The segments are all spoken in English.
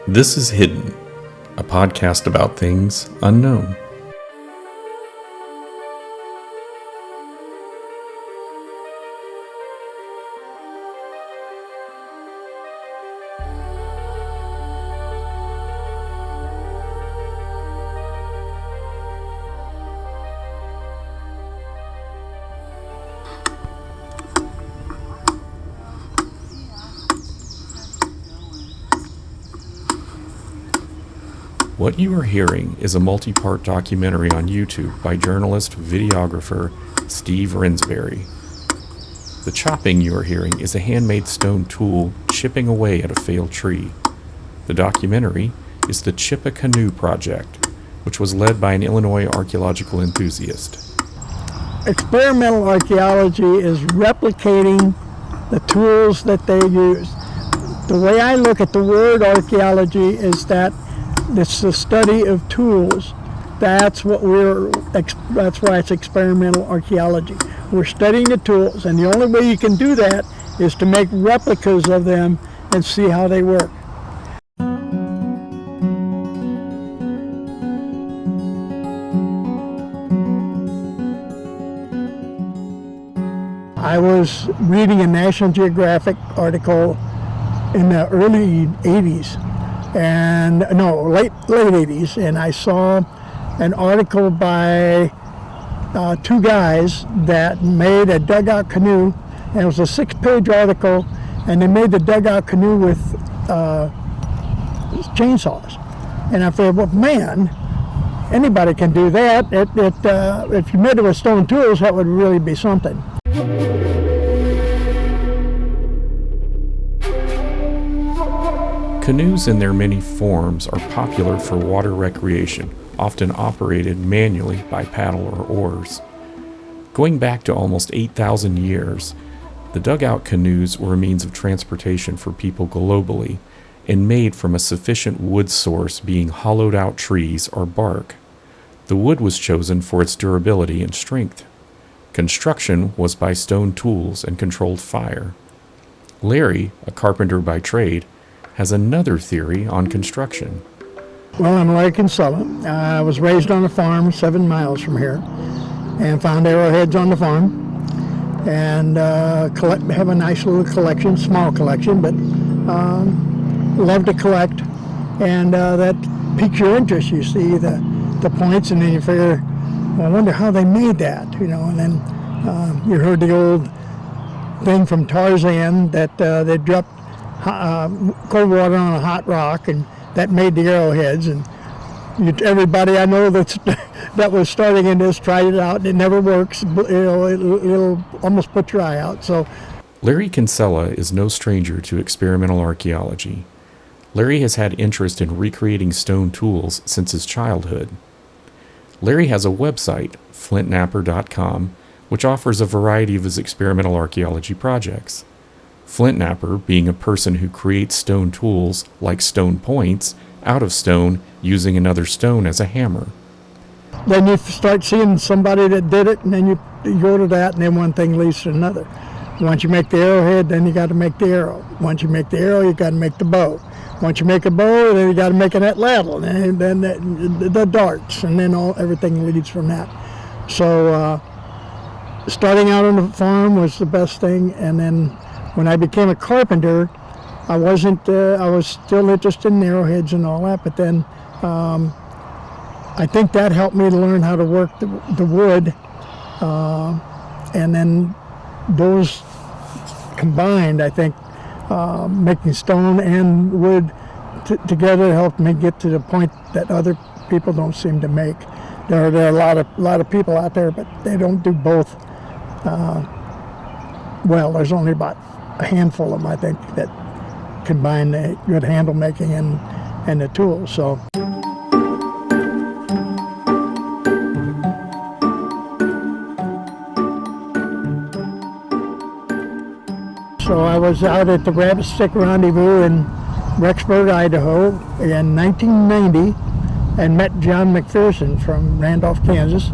This is Hidden, a podcast about things unknown. What you are hearing is a multi-part documentary on YouTube by journalist-videographer Steve Rinsberry. The chopping you are hearing is a handmade stone tool chipping away at a failed tree. The documentary is the Chip-a-Canoe project, which was led by an Illinois archaeological enthusiast. Experimental archaeology is replicating the tools that they use. The way I look at the word archaeology is that it's the study of tools. That's why it's experimental archaeology. We're studying the tools, and the only way you can do that is to make replicas of them and see how they work. I was reading a National Geographic article in the early 80s. Late 80s, and I saw an article by two guys that made a dugout canoe, and it was a 6-page article, and they made the dugout canoe with chainsaws. And I thought, well, man, anybody can do that. If you made it with stone tools, that would really be something. Canoes in their many forms are popular for water recreation, often operated manually by paddle or oars. Going back to almost 8,000 years, the dugout canoes were a means of transportation for people globally and made from a sufficient wood source, being hollowed out trees or bark. The wood was chosen for its durability and strength. Construction was by stone tools and controlled fire. Larry, a carpenter by trade, has another theory on construction. Well, I'm Larry Kinsella. I was raised on a farm 7 miles from here and found arrowheads on the farm and have a nice little collection, small collection, but love to collect, and that piques your interest. You see the points, and then you figure, well, I wonder how they made that, and then you heard the old thing from Tarzan that they dropped cold water on a hot rock, and that made the arrowheads. And everybody I know that was starting in this tried it out, and it never works. It'll almost put your eye out. So, Larry Kinsella is no stranger to experimental archaeology. Larry has had interest in recreating stone tools since his childhood. Larry has a website, flintnapper.com, which offers a variety of his experimental archaeology projects. Flintnapper being a person who creates stone tools like stone points out of stone using another stone as a hammer. Then you start seeing somebody that did it, and then you go to that, and then one thing leads to another. Once you make the arrowhead, then you got to make the arrow. Once you make the arrow, you got to make the bow. Once you make a bow, then you got to make an atlatl, and then the darts, and then everything leads from that. So starting out on the farm was the best thing, and then when I became a carpenter, I was still interested in arrowheads and all that, but then I think that helped me to learn how to work the wood, and then those combined, I think, making stone and wood together helped me get to the point that other people don't seem to make. There are a lot of people out there, but they don't do both. Well, there's only about a handful of them, I think, that combine the good handle making and the tools. So I was out at the Rabbit Stick Rendezvous in Rexburg, Idaho in 1990 and met John McPherson from Randolph, Kansas.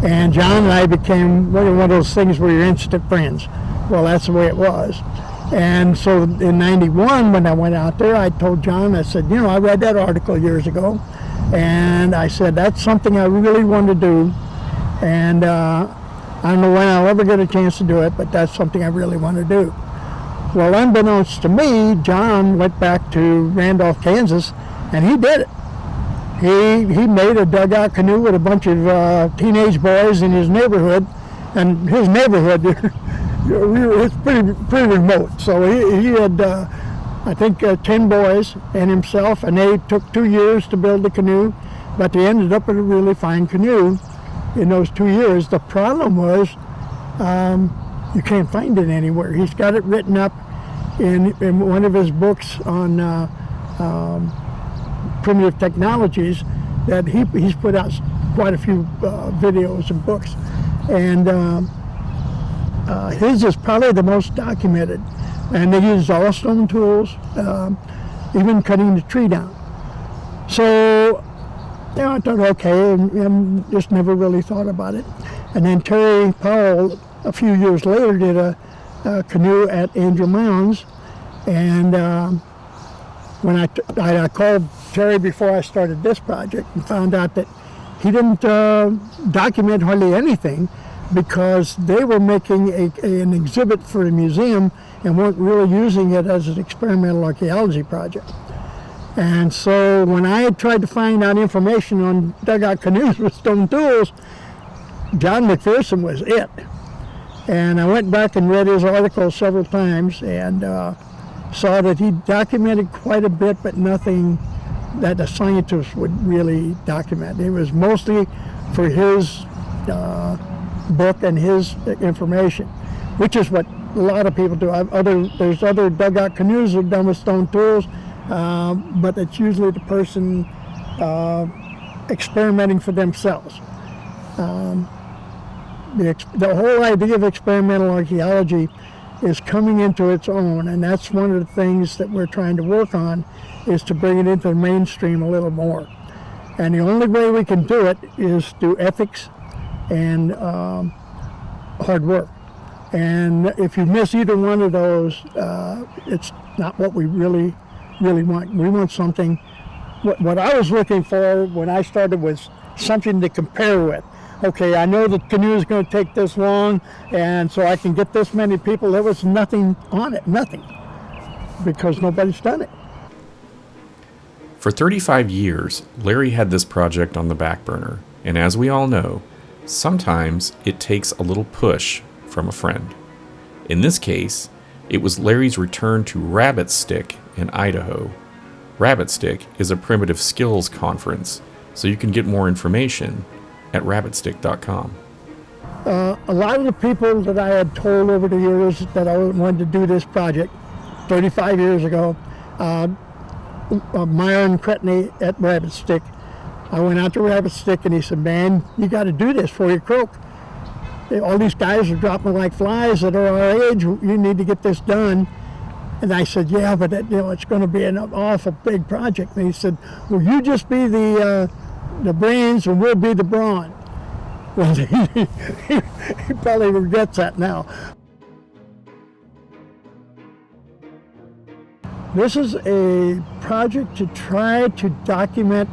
And John and I became one of those things where you're instant friends. Well, that's the way it was. And so in 91, when I went out there, I told John, I said, I read that article years ago, and I said, that's something I really want to do. And I don't know when I'll ever get a chance to do it, but that's something I really want to do. Well, unbeknownst to me, John went back to Randolph, Kansas, and he did it. He made a dugout canoe with a bunch of teenage boys in his neighborhood, and his neighborhood, it's pretty remote. So he had, I think, 10 boys and himself, and they took 2 years to build the canoe, but they ended up with a really fine canoe in those 2 years. The problem was you can't find it anywhere. He's got it written up in one of his books on primitive technologies that he's put out quite a few videos and books, and his is probably the most documented, and they used all stone tools, even cutting the tree down. So I thought, okay, and just never really thought about it. And then Terry Powell a few years later did a canoe at Angel Mounds, and when I called Terry before I started this project and found out that he didn't document hardly anything, because they were making an exhibit for a museum and weren't really using it as an experimental archaeology project. And so when I had tried to find out information on dugout canoes with stone tools, John McPherson was it. And I went back and read his article several times and saw that he documented quite a bit, but nothing that a scientist would really document. It was mostly for his book and his information, which is what a lot of people do. There's other dugout canoes that are done with stone tools, but it's usually the person experimenting for themselves. The whole idea of experimental archaeology is coming into its own, and that's one of the things that we're trying to work on, is to bring it into the mainstream a little more. And the only way we can do it is through ethics and hard work. And if you miss either one of those, it's not what we really want. We want something, what I was looking for when I started was something to compare with. Okay, I know the canoe is going to take this long, and so I can get this many people. There was nothing on it, nothing, because nobody's done it. For 35 years, Larry had this project on the back burner, and as we all know, sometimes it takes a little push from a friend. In this case, it was Larry's return to Rabbit Stick in Idaho. Rabbit Stick is a primitive skills conference, so you can get more information at rabbitstick.com. A lot of the people that I had told over the years that I wanted to do this project 35 years ago, Myron Cretney at Rabbit Stick, I went out to Rabbit Stick and he said, man, you got to do this for your croak. All these guys are dropping like flies that are our age. You need to get this done. And I said, yeah, but it's going to be an awful big project. And he said, well, you just be the brains and we'll be the brawn. Well, he probably regrets that now. This is a project to try to document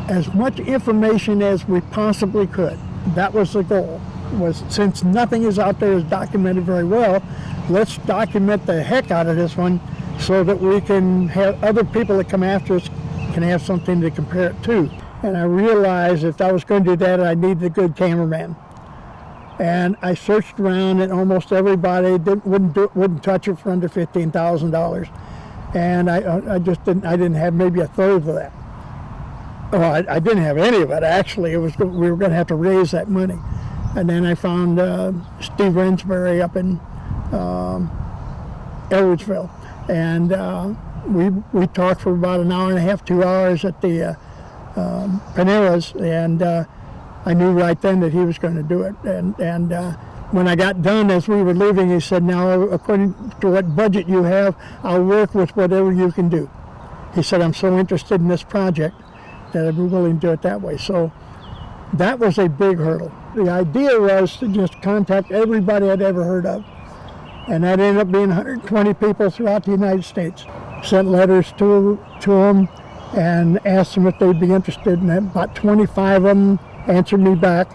as much information as we possibly could. That was the goal, was since nothing is out there is documented very well, let's document the heck out of this one so that we can have other people that come after us can have something to compare it to. And I realized if I was going to do that, I needed a good cameraman. And I searched around, and almost everybody wouldn't touch it for under $15,000. And I didn't have maybe a third of that. Oh, I didn't have any of it, actually. We were going to have to raise that money. And then I found Steve Rensbury up in Edwardsville. And we talked for about an hour and a half, 2 hours at the Panera's, and I knew right then that he was going to do it. And when I got done, as we were leaving, he said, now, according to what budget you have, I'll work with whatever you can do. He said, I'm so interested in this project that I'd be willing to do it that way. So that was a big hurdle. The idea was to just contact everybody I'd ever heard of And that ended up being 120 people throughout the United States. Sent letters to them and asked them if they'd be interested, and about 25 of them answered me back.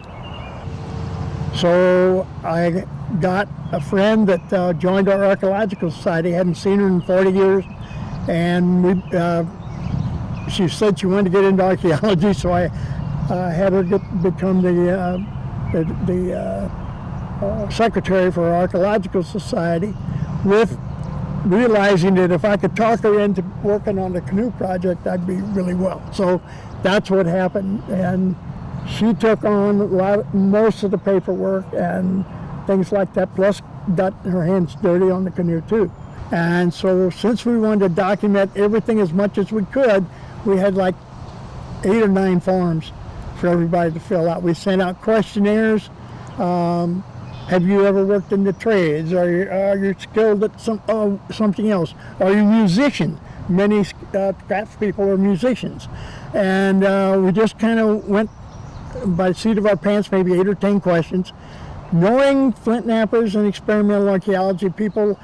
So I got a friend that joined our archaeological society. Hadn't seen her in 40 years, and she said she wanted to get into archaeology, so I had her become the secretary for our archaeological society, with realizing that if I could talk her into working on the canoe project, I'd be really well. So that's what happened, and she took on most of the paperwork and things like that, plus got her hands dirty on the canoe too. And so since we wanted to document everything as much as we could, we had like 8 or 9 forms for everybody to fill out. We sent out questionnaires. Have you ever worked in the trades? Are you skilled at something else? Are you a musician? Many craftspeople are musicians. And we just kind of went by the seat of our pants, maybe 8 or 10 questions. Knowing flint knappers and experimental archaeology people,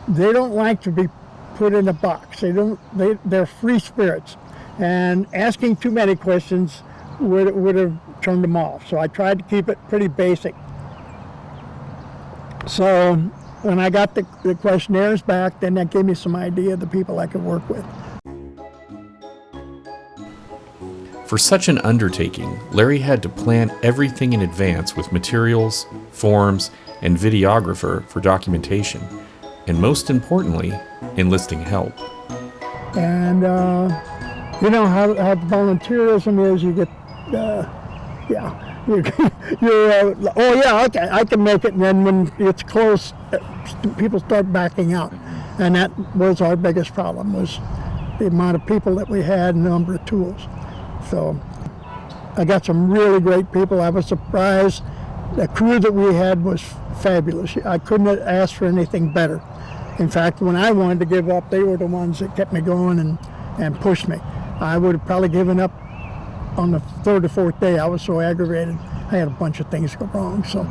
they don't like to be put in a box. They're free spirits. And asking too many questions would have turned them off. So I tried to keep it pretty basic. So when I got the questionnaires back, then that gave me some idea of the people I could work with. For such an undertaking, Larry had to plan everything in advance with materials, forms, and videographer for documentation, and most importantly, enlisting help. And you know how volunteerism is, you get, okay, I can make it, and then when it's close, people start backing out. And that was our biggest problem, was the amount of people that we had and the number of tools. So I got some really great people. I was surprised. The crew that we had was fabulous. I couldn't have asked for anything better. In fact, when I wanted to give up, they were the ones that kept me going and pushed me. I would have probably given up on the 3rd or 4th day. I was so aggravated. I had a bunch of things go wrong. So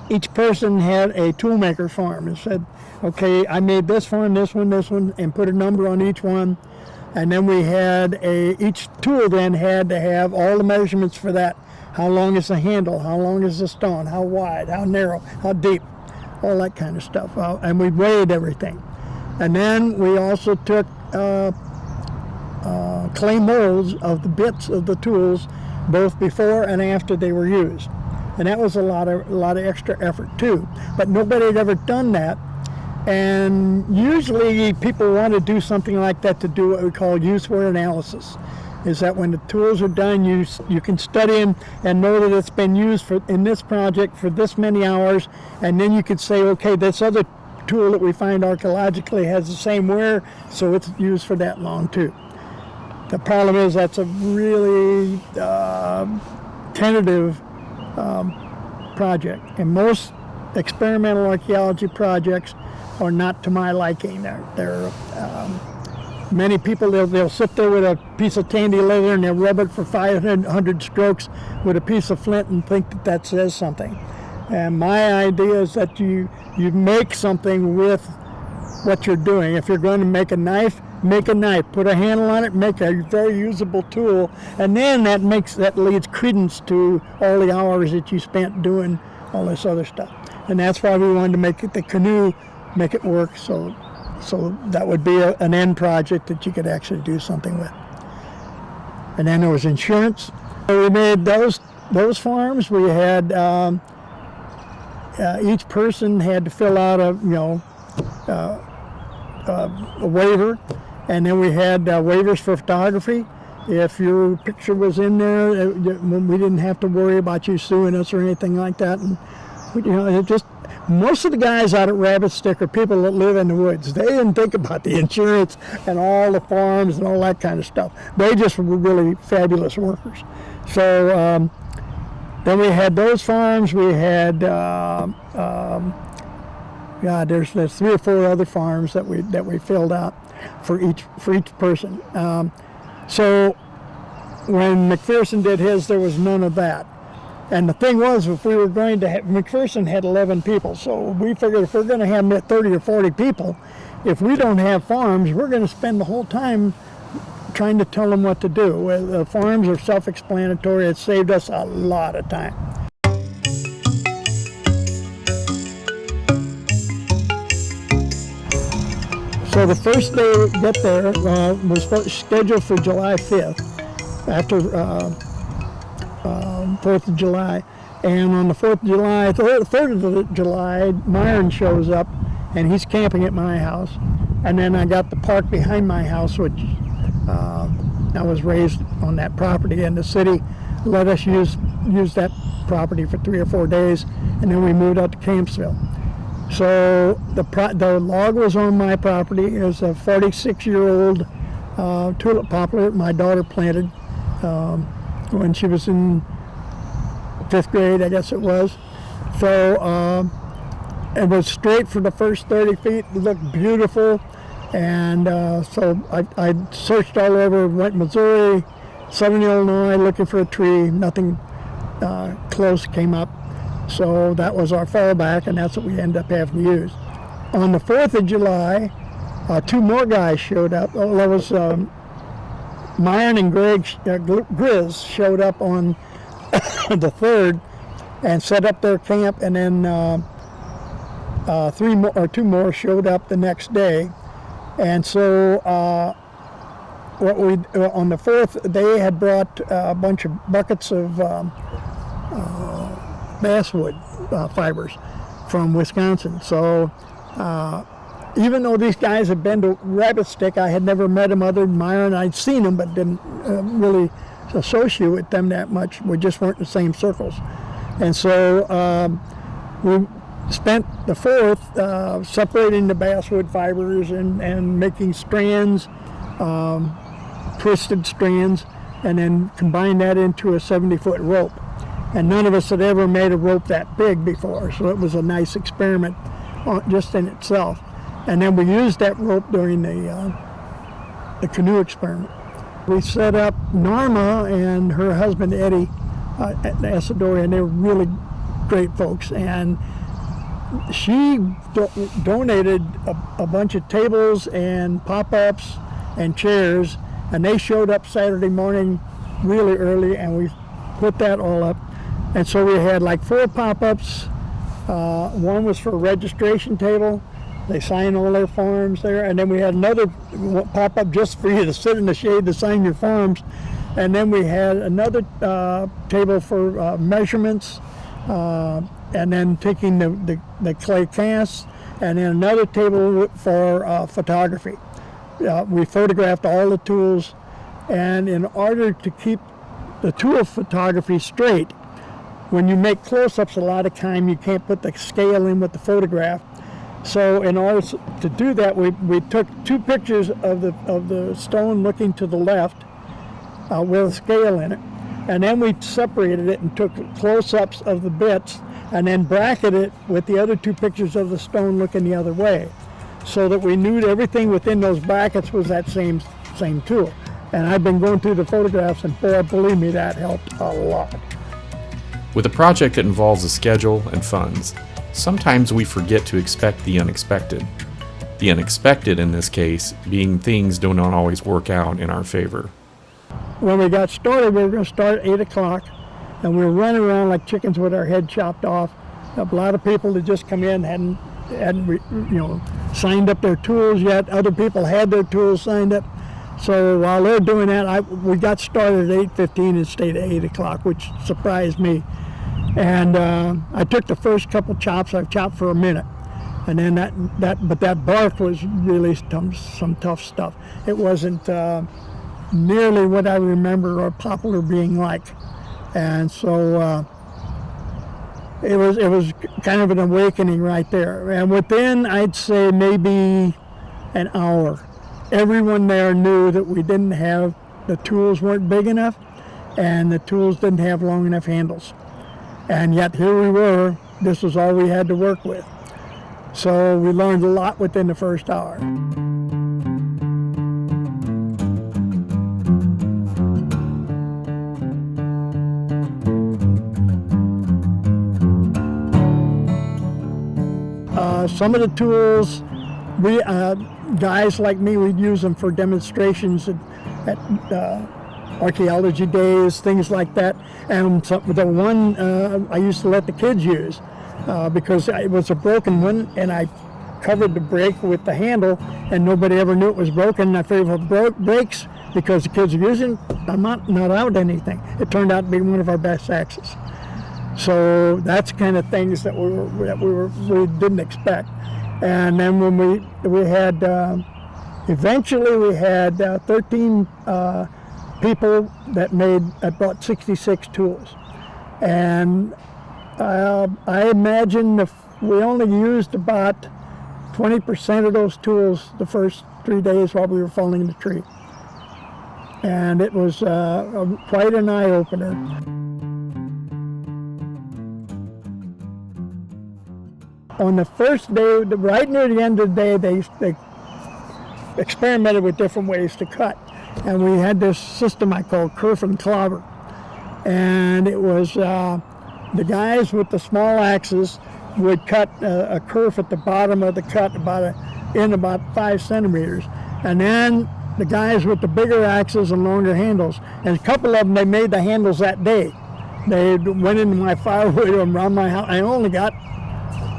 each person had a toolmaker form and said, okay, I made this one, and put a number on each one. And then we had each tool then had to have all the measurements for that. How long is the handle? How long is the stone? How wide? How narrow? How deep? All that kind of stuff. And we weighed everything. And then we also took clay molds of the bits of the tools, both before and after they were used. And that was a lot of extra effort too. But nobody had ever done that. And usually people want to do something like that to do what we call use wear analysis. Is that when the tools are done, you can study them and know that it's been used in this project for this many hours, and then you could say, okay, this other tool that we find archaeologically has the same wear, so it's used for that long too. The problem is that's a really tentative project, and most experimental archaeology projects are not to my liking. Many people, they'll sit there with a piece of tandy leather and they'll rub it for 500 strokes with a piece of flint and think that says something. And my idea is that you make something with what you're doing. If you're going to make a knife, put a handle on it, make a very usable tool, and then that leads credence to all the hours that you spent doing all this other stuff. And that's why we wanted to make it the canoe, make it work, so that would be an end project that you could actually do something with. And then there was insurance. So we made those forms. We had each person had to fill out a waiver, and then we had waivers for photography. If your picture was in there, we didn't have to worry about you suing us or anything like that. And most of the guys out at Rabbit Stick are people that live in the woods. They didn't think about the insurance and all the farms and all that kind of stuff. They just were really fabulous workers. So then we had those farms. We had there's 3 or 4 other farms that we filled out for each person. So when McPherson did his, there was none of that. And the thing was, if we were going to have, McPherson had 11 people, so we figured if we're going to have 30 or 40 people, if we don't have farms, we're going to spend the whole time trying to tell them what to do. The farms are self-explanatory. It saved us a lot of time. So the first day we get there was scheduled for July 5th, after 4th of July. And on the 4th of July, 3rd of July, Myron shows up, and he's camping at my house. And then I got the park behind my house, which I was raised on that property, and the city let us use that property for 3 or 4 days, and then we moved out to Campsville. So the log was on my property. It was a 46-year-old tulip poplar my daughter planted when she was in 5th grade, I guess it was. So it was straight for the first 30 feet. It looked beautiful. And so I searched all over, went Missouri, Southern Illinois, looking for a tree. Nothing close came up. So that was our fallback, and that's what we ended up having to use. On the 4th of July, 2 more guys showed up. Well, there was Myron and Grizz showed up on the 3rd and set up their camp, and then 2 more showed up the next day. And so on the 4th, they had brought a bunch of buckets of basswood fibers from Wisconsin. So even though these guys had been to Rabbit Stick, I had never met them other than Myron. I'd seen them, but didn't really associate with them that much. We just weren't in the same circles. And so we spent the 4th separating the basswood fibers and making strands, twisted strands, and then combined that into a 70-foot rope. And none of us had ever made a rope that big before, so it was a nice experiment just in itself. And then we used that rope during the canoe experiment. We set up Norma and her husband Eddie at Asadori, and they were really great folks. And she donated a bunch of tables and pop-ups and chairs, and they showed up Saturday morning really early, and we put that all up. And so we had like 4 pop-ups. One was for a registration table. They signed all their forms there. And then we had another pop-up just for you to sit in the shade to sign your forms. And then we had another table for measurements, and then taking the clay casts, and then another table for photography. We photographed all the tools, and in order to keep the tool photography straight, when you make close-ups, a lot of time you can't put the scale in with the photograph. So in order to do that, we took 2 pictures of the stone looking to the left with a scale in it, and then we separated it and took close-ups of the bits, and then bracketed it with the other 2 pictures of the stone looking the other way, so that we knew everything within those brackets was that same tool. And I've been going through the photographs, and boy, believe me, that helped a lot. With a project that involves a schedule and funds, sometimes we forget to expect the unexpected. The unexpected in this case being things do not always work out in our favor. When we got started, we were going to start at 8 o'clock, and we were running around like chickens with our head chopped off. A lot of people that just come in hadn't signed up their tools yet. Other people had their tools signed up. So while they're doing that, we got started at 8:15 and stayed at 8 o'clock, which surprised me. And I took the first couple chops. I chopped for a minute, and then that bark was really some tough stuff. It wasn't nearly what I remember our poplar being like, and so it was kind of an awakening right there. And within, I'd say, maybe an hour, everyone there knew that we didn't have, the tools weren't big enough, and the tools didn't have long enough handles. And yet here we were, this was all we had to work with. So we learned a lot within the first hour. some of the tools, we guys like me, we'd use them for demonstrations at archaeology days, things like that. And the one I used to let the kids use because it was a broken one, and I covered the brake with the handle, and nobody ever knew it was broken. And I figured if it breaks because the kids are using, I'm not out anything. It turned out to be one of our best axes. So that's kind of things that we didn't expect. And then when we had eventually we had 13 people that brought 66 tools, and I imagine if we only used about 20% of those tools the first 3 days while we were felling the tree, and it was quite an eye-opener. On the first day, right near the end of the day, they experimented with different ways to cut. And we had this system I called kerf and clobber. And it was the guys with the small axes would cut a kerf at the bottom of the cut about 5 centimeters. And then the guys with the bigger axes and longer handles, and a couple of them, they made the handles that day. They went into my firewood around my house. I only got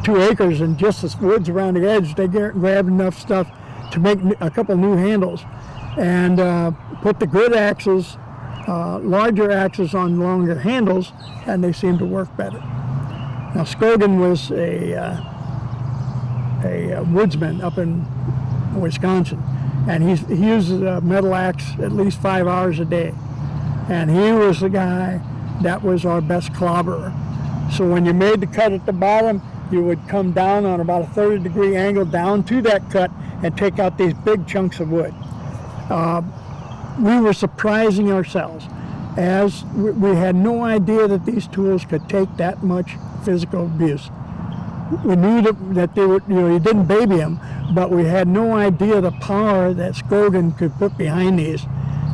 2 acres, and just the woods around the edge, they grabbed enough stuff to make a couple new handles, and put the good axes, larger axes on longer handles, and they seemed to work better. Now Scogan was a woodsman up in Wisconsin, and he uses a metal axe at least 5 hours a day, and he was the guy that was our best clobberer. So when you made the cut at the bottom, you would come down on about a 30-degree angle down to that cut and take out these big chunks of wood. We were surprising ourselves, as we had no idea that these tools could take that much physical abuse. We knew that they would, you didn't baby them, but we had no idea the power that Scogan could put behind these.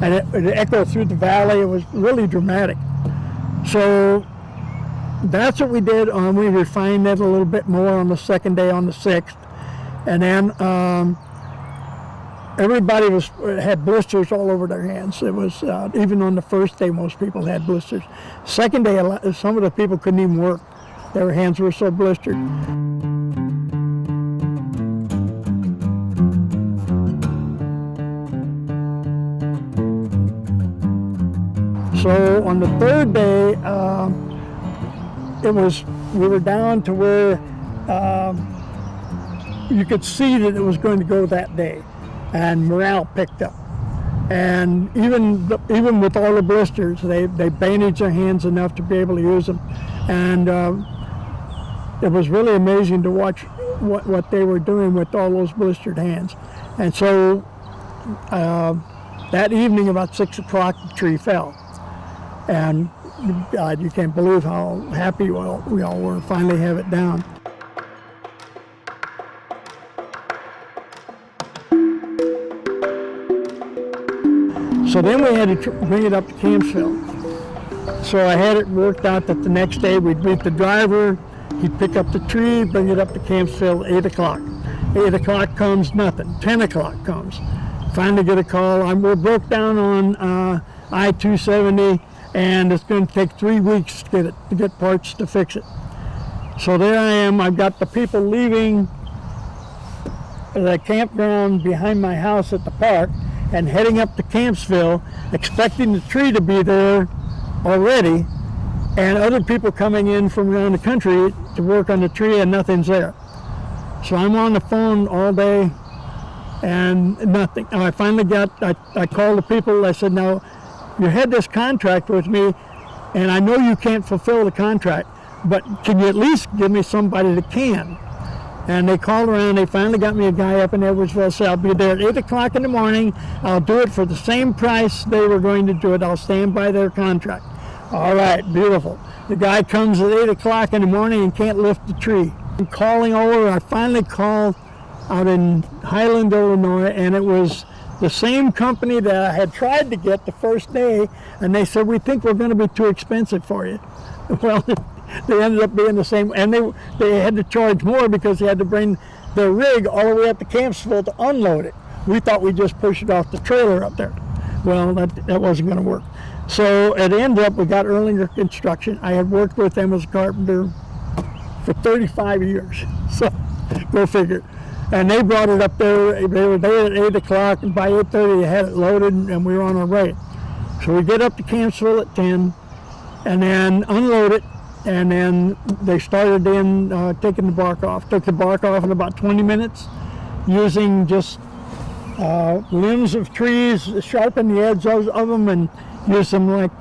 And it echoed through the valley. It was really dramatic. So that's what we did. We refined it a little bit more on the second day, on the 6th. And then everybody had blisters all over their hands. It was, even on the first day, most people had blisters. Second day, some of the people couldn't even work. Their hands were so blistered. So on the third day, we were down to where you could see that it was going to go that day, and morale picked up. And even with all the blisters, they bandaged their hands enough to be able to use them. And it was really amazing to watch what they were doing with all those blistered hands. And so that evening, about 6 o'clock, the tree fell. And God, you can't believe how happy we all were to finally have it down. So then we had to bring it up to Campsville. So I had it worked out that the next day we'd meet the driver, he'd pick up the tree, bring it up to Campsville at 8 o'clock. 8 o'clock comes, nothing. 10 o'clock comes. Finally get a call. We're broke down on I-270, and it's going to take 3 weeks to get parts to fix it. So there I am. I've got the people leaving the campground behind my house at the park and heading up to Campsville, expecting the tree to be there already, and other people coming in from around the country to work on the tree, and nothing's there. So I'm on the phone all day and nothing. I finally I called the people. I said, now, you had this contract with me, and I know you can't fulfill the contract, but can you at least give me somebody that can? And they called around. They finally got me a guy up in Edwardsville. Said, I'll be there at 8 o'clock in the morning. I'll do it for the same price they were going to do it. I'll stand by their contract. All right, beautiful. The guy comes at 8 o'clock in the morning and can't lift the tree. I'm calling over. I finally called out in Highland, Illinois, and it was the same company that I had tried to get the first day, and they said, we think we're going to be too expensive for you. Well, they ended up being the same, and they had to charge more because they had to bring their rig all the way up to Campsville to unload it. We thought we'd just push it off the trailer up there. Well, that wasn't going to work. So it ended up, we got Erlinger Construction. I had worked with them as a carpenter for 35 years. So go figure. And they brought it up there. They were there at 8 o'clock, and by 8:30 they had it loaded, and we were on our way. So we get up to Campsville at 10, and then unload it, and then they started in taking the bark off. Took the bark off in about 20 minutes, using just limbs of trees, sharpen the edge of them, and use them like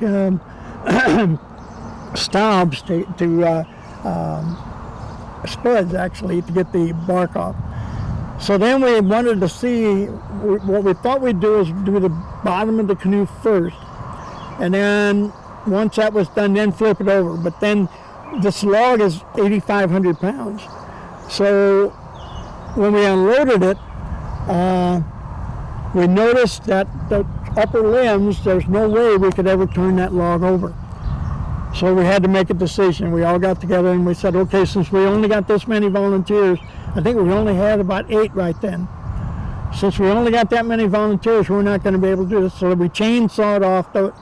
stabs to spuds, actually, to get the bark off. So then we wanted to see, what we thought we'd do is do the bottom of the canoe first, and then once that was done, then flip it over. But then this log is 8,500 pounds. So when we unloaded it, we noticed that the upper limbs, there's no way we could ever turn that log over. So we had to make a decision. We all got together and we said, okay, since we only got this many volunteers, I think we only had about 8 right then. Since we only got that many volunteers, we're not going to be able to do this. So we chainsawed off the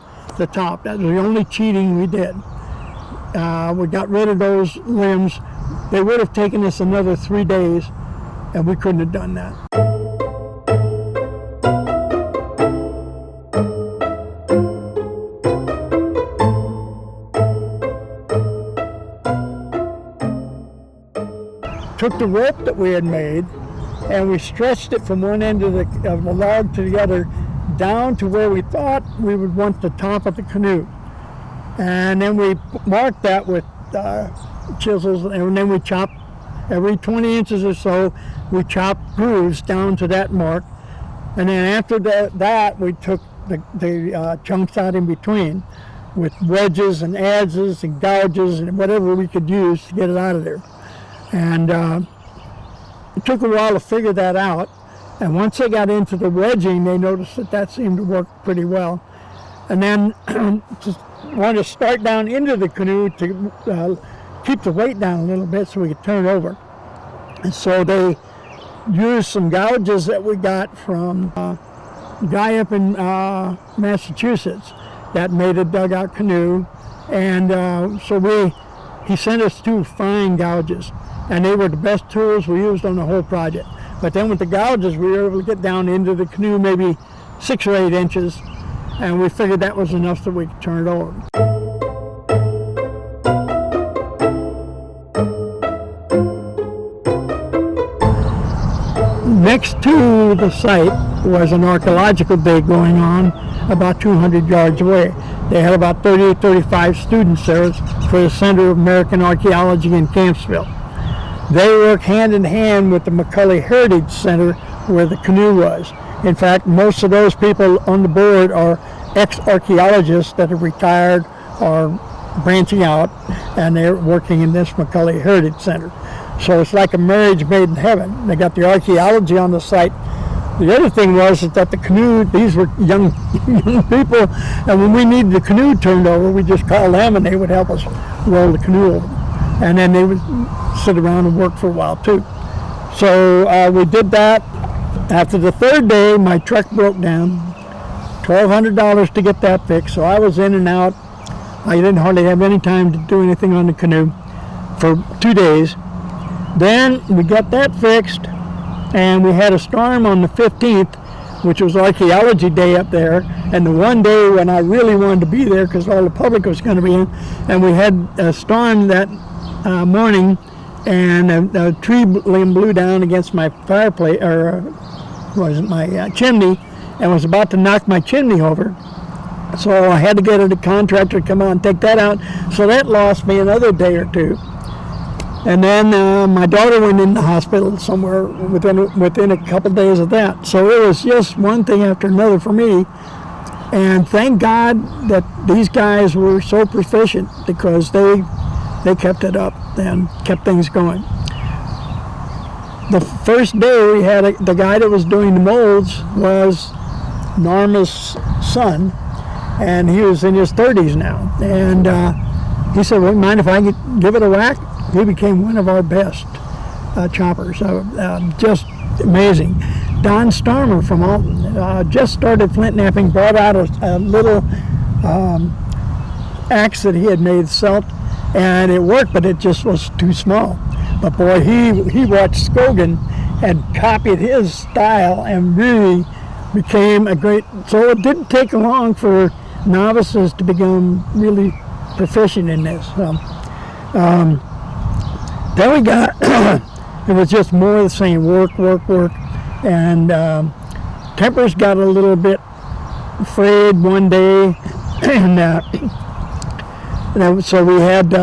top. That was the only cheating we did. We got rid of those limbs. They would have taken us another 3 days, and we couldn't have done that. Took the rope that we had made, and we stretched it from one end of the log to the other, down to where we thought we would want the top of the canoe. And then we marked that with chisels, and then we chopped every 20 inches or so, we chopped grooves down to that mark. And then after that we took the chunks out in between with wedges and adzes and gouges and whatever we could use to get it out of there. And it took a while to figure that out. And once they got into the wedging, they noticed that seemed to work pretty well. And then just wanted to start down into the canoe to keep the weight down a little bit so we could turn over. And so they used some gouges that we got from a guy up in Massachusetts that made a dugout canoe. And so he sent us 2 fine gouges. And they were the best tools we used on the whole project. But then with the gouges, we were able to get down into the canoe maybe 6 or 8 inches, and we figured that was enough that we could turn it over. Next to the site was an archaeological dig going on about 200 yards away. They had about 30 or 35 students there for the Center of American Archaeology in Campsville. They work hand in hand with the McCully Heritage Center where the canoe was. In fact, most of those people on the board are ex-archaeologists that have retired or branching out, and they're working in this McCully Heritage Center. So it's like a marriage made in heaven. They got the archaeology on the site. The other thing was that the canoe, these were young people, and when we needed the canoe turned over, we just called them and they would help us roll the canoe over. And then they would sit around and work for a while too. So we did that. After the 3rd day, my truck broke down. $1,200 to get that fixed. So I was in and out. I didn't hardly have any time to do anything on the canoe for 2 days. Then we got that fixed, and we had a storm on the 15th, which was Archaeology Day up there, and the one day when I really wanted to be there because all the public was going to be in, and we had a storm that morning, and a tree limb blew down against my fireplace, or was it my chimney, and was about to knock my chimney over. So I had to get a contractor to come out and take that out. So that lost me another day or 2. And then my daughter went in the hospital somewhere within a couple of days of that. So it was just one thing after another for me. And thank God that these guys were so proficient, because they kept it up and kept things going. The first day we had the guy that was doing the molds was Norma's son, and he was in his 30s now. And he said, "Well, mind if I give it a whack?" He became one of our best choppers. Just amazing. Don Starmer from Alton just started flint knapping, brought out a little axe that he had made himself, and it worked, but it just was too small. But boy, he watched Scogan and copied his style and really became a great. So it didn't take long for novices to become really proficient in this. Then we got, it was just more of the same, work, and tempers got a little bit frayed one day, and so we had,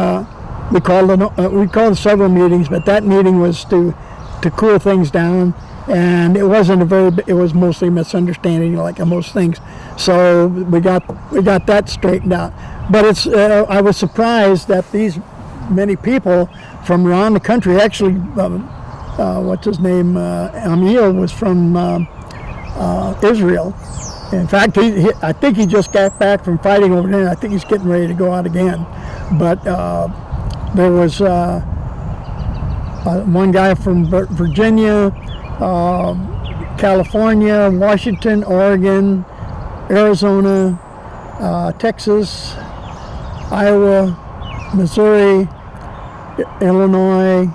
we called several meetings, but that meeting was to cool things down, and it was mostly misunderstanding, like most things. So we got that straightened out. But it's, I was surprised that these many people from around the country, actually, what's his name, Amil was from Israel. In fact, I think he just got back from fighting over there. I think he's getting ready to go out again. But there was one guy from Virginia, California, Washington, Oregon, Arizona, Texas, Iowa, Missouri, Illinois.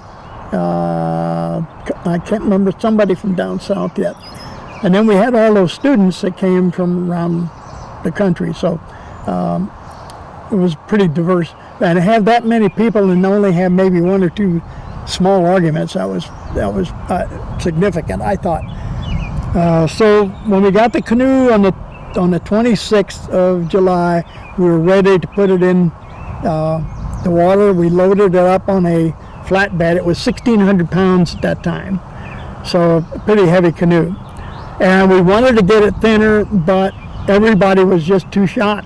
I can't remember somebody from down south yet. And then we had all those students that came from around the country. So it was pretty diverse. And to have that many people and only have maybe one or two small arguments, that was significant, I thought. So when we got the canoe on the 26th of July, we were ready to put it in the water. We loaded it up on a flatbed. It was 1,600 pounds at that time, so a pretty heavy canoe. And we wanted to get it thinner, but everybody was just too shot.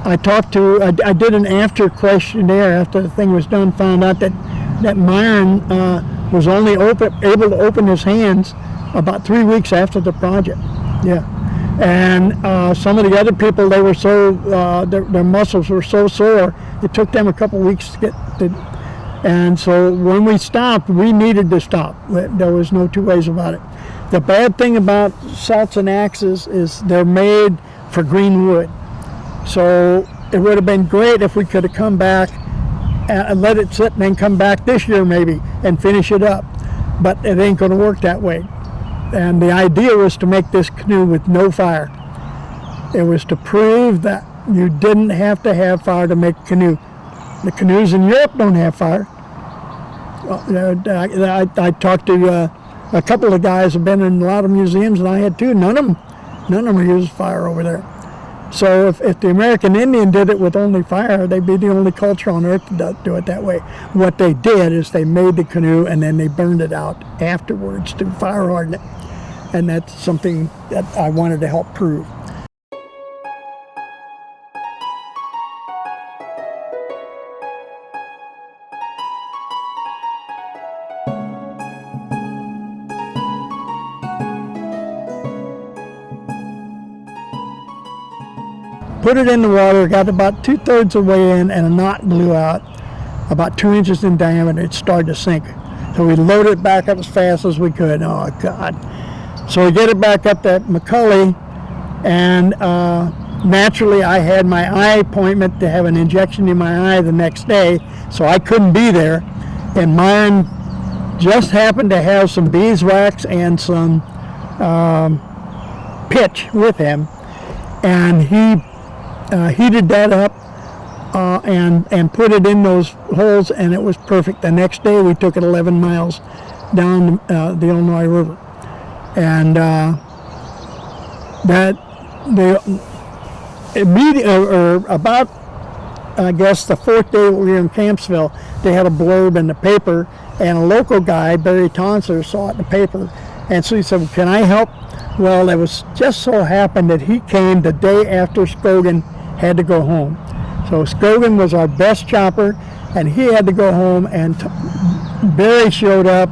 I did an after questionnaire after the thing was done, found out that Myron was only able to open his hands about 3 weeks after the project. Yeah. And some of the other people, they were so, their muscles were so sore, it took them a couple weeks to get to. And so when we stopped, we needed to stop. There was no two ways about it. The bad thing about salts and axes is they're made for green wood. So it would have been great if we could have come back and let it sit and then come back this year maybe and finish it up. But it ain't going to work that way. And the idea was to make this canoe with no fire. It was to prove that you didn't have to have fire to make a canoe. The canoes in Europe don't have fire. I talked to a couple of guys who've been in a lot of museums, and I had two. None of them use fire over there. So if the American Indian did it with only fire, they'd be the only culture on earth to do it that way. What they did is they made the canoe and then they burned it out afterwards to fire harden it. And that's something that I wanted to help prove. Put it in the water, got about 2/3 of the way in, and a knot blew out about 2 inches in diameter. It started to sink. So we loaded it back up as fast as we could. Oh, God. So we get it back up to McCully, and naturally I had my eye appointment to have an injection in my eye the next day, so I couldn't be there. And Myron just happened to have some beeswax and some pitch with him, and he heated that up and put it in those holes, and it was perfect. The next day we took it 11 miles down the Illinois River, and that the about I guess the fourth day we were in Campsville, they had a blurb in the paper, and a local guy, Barry Tonsler, saw it in the paper, and so he said, "Can I help?" Well, it was just so happened that he came the day after Scogan had to go home. So Scogan was our best chopper, and he had to go home, and Barry showed up,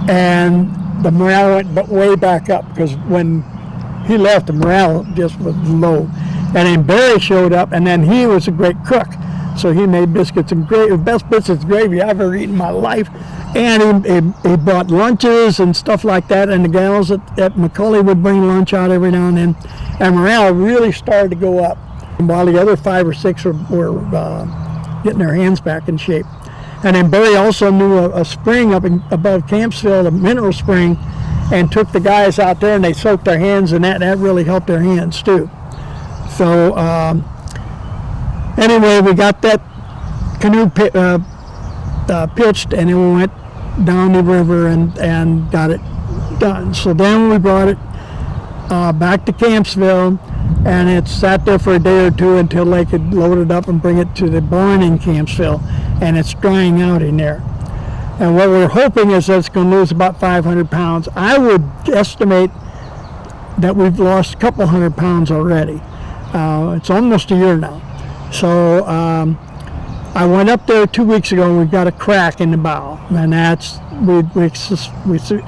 and the morale went way back up, because when he left, the morale just was low. And then Barry showed up, and then he was a great cook. So he made biscuits and gravy, the best biscuits and gravy I've ever eaten in my life. And he brought lunches and stuff like that, and the gals at Macaulay would bring lunch out every now and then. And morale really started to go up, while the other 5 or 6 were getting their hands back in shape. And then Barry also knew a spring up above Campsville, a mineral spring, and took the guys out there and they soaked their hands, and that really helped their hands too. So anyway, we got that canoe pitched, and then we went down the river and got it done. So then we brought it back to Campsville, and it sat there for a day or two until they could load it up and bring it to the barn in Campsville, and it's drying out in there. And what we're hoping is that it's going to lose about 500 pounds. I would estimate that we've lost a couple hundred pounds already. It's almost a year now. So I went up there 2 weeks ago, and we've got a crack in the bow, and that's we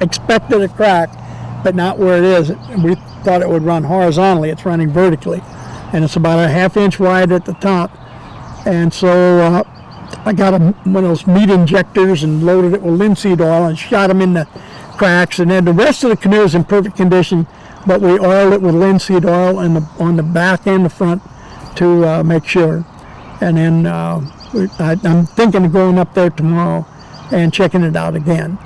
expected a crack, but not where it is. We thought it would run horizontally. It's running vertically, and it's about a ½ inch wide at the top. And so I got one of those meat injectors and loaded it with linseed oil and shot them in the cracks. And then the rest of the canoe is in perfect condition, but we oiled it with linseed oil on the back and the front to make sure. And then I'm thinking of going up there tomorrow and checking it out again.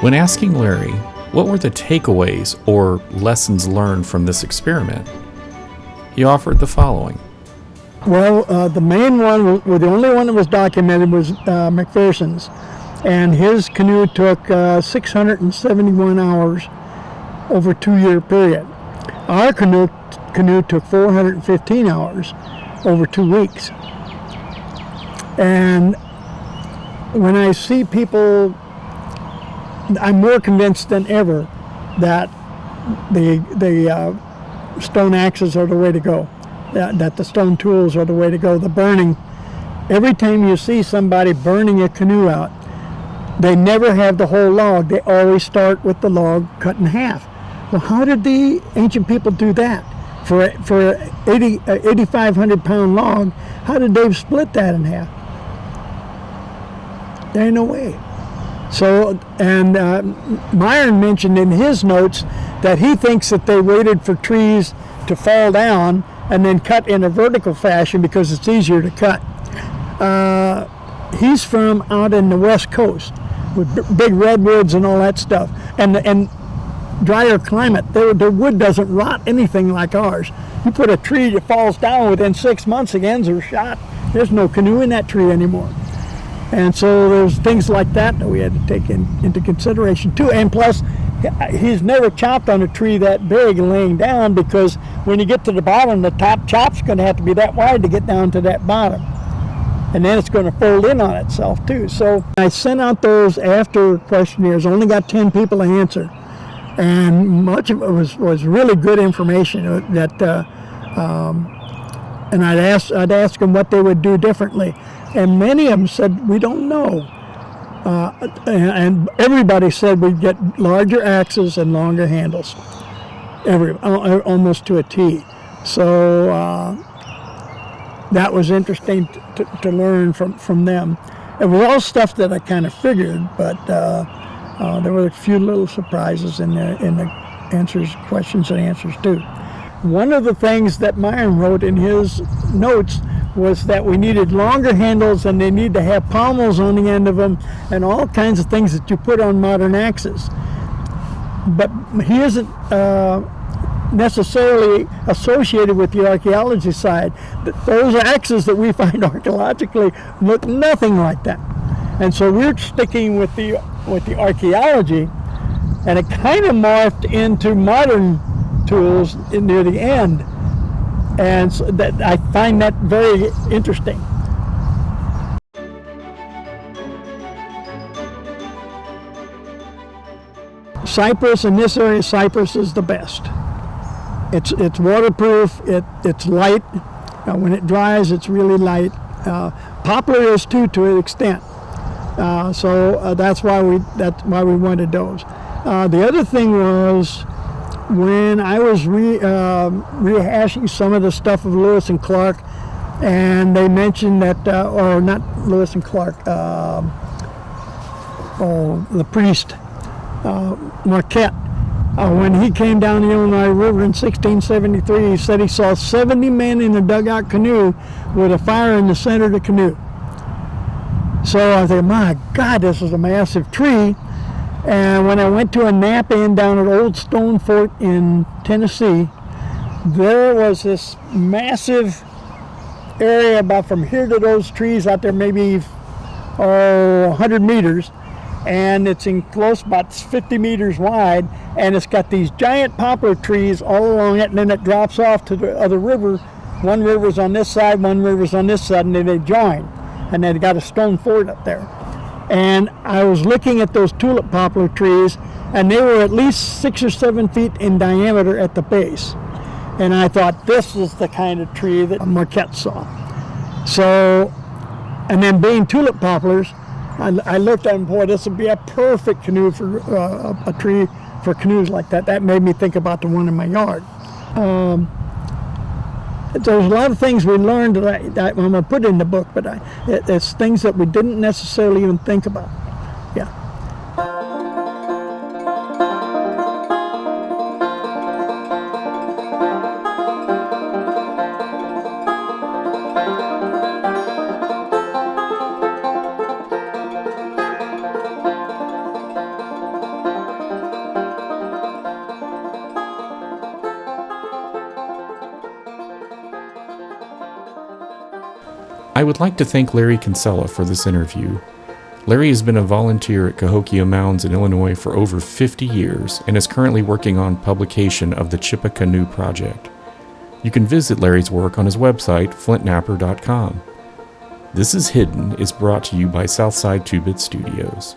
When asking Larry what were the takeaways or lessons learned from this experiment, he offered the following. Well, the main one, the only one that was documented was McPherson's, and his canoe took 671 hours over a 2-year period. Our canoe took 415 hours over 2 weeks. And when I see people, I'm more convinced than ever that the stone axes are the way to go, that the stone tools are the way to go. The burning, every time you see somebody burning a canoe out, they never have the whole log. They always start with the log cut in half. Well, how did the ancient people do that? For an 8,500 pound log, how did they split that in half? There ain't no way. So, and Myron mentioned in his notes that he thinks that they waited for trees to fall down and then cut in a vertical fashion because it's easier to cut. He's from out in the West Coast with big redwoods and all that stuff, and drier climate. Their wood doesn't rot anything like ours. You put a tree that falls down within 6 months, the ends are shot. There's no canoe in that tree anymore. And so there's things like that we had to take into consideration too. And plus, he's never chopped on a tree that big laying down, because when you get to the bottom, the top chop's going to have to be that wide to get down to that bottom. And then it's going to fold in on itself too. So I sent out those after questionnaires, only got 10 people to answer. And much of it was really good information that, and I'd ask them what they would do differently. And many of them said, we don't know. And everybody said we'd get larger axes and longer handles, almost to a T. So that was interesting to learn from them. It was all stuff that I kind of figured, but there were a few little surprises in the answers, questions and answers too. One of the things that Myron wrote in his notes was that we needed longer handles, and they need to have pommels on the end of them, and all kinds of things that you put on modern axes. But he isn't necessarily associated with the archaeology side. Those axes that we find archaeologically look nothing like that. And so we're sticking with the archaeology, and it kind of morphed into modern tools near the end. And so that I find that very interesting. Cypress, in this area, cypress is the best. It's waterproof. It's light. When it dries, it's really light. poplar is too, to an extent. So that's why we wanted those. The other thing was, when I was rehashing some of the stuff of Lewis and Clark, and they mentioned that, or not Lewis and Clark, the priest, Marquette, when he came down the Illinois River in 1673, he said he saw 70 men in a dugout canoe with a fire in the center of the canoe. So I thought, my God, this is a massive tree. And when I went to a nap in down at Old Stone Fort in Tennessee, there was this massive area about from here to those trees out there, maybe 100 meters, and it's enclosed about 50 meters wide, and it's got these giant poplar trees all along it, and then it drops off to the other river. One river's on this side, one river's on this side, and then they join, and they've got a stone fort up there. And I was looking at those tulip poplar trees, and they were at least 6 or 7 feet in diameter at the base. And I thought, this is the kind of tree that Marquette saw. So, and then being tulip poplars, I looked at them, boy, this would be a perfect canoe for a tree for canoes like that. That made me think about the one in my yard. There's a lot of things we learned that I'm going to put in the book, but it's things that we didn't necessarily even think about. Yeah. I would like to thank Larry Kinsella for this interview. Larry has been a volunteer at Cahokia Mounds in Illinois for over 50 years and is currently working on publication of the Chip-a-Canoe project. You can visit Larry's work on his website, flintnapper.com. This is Hidden is brought to you by Southside 2-Bit Studios.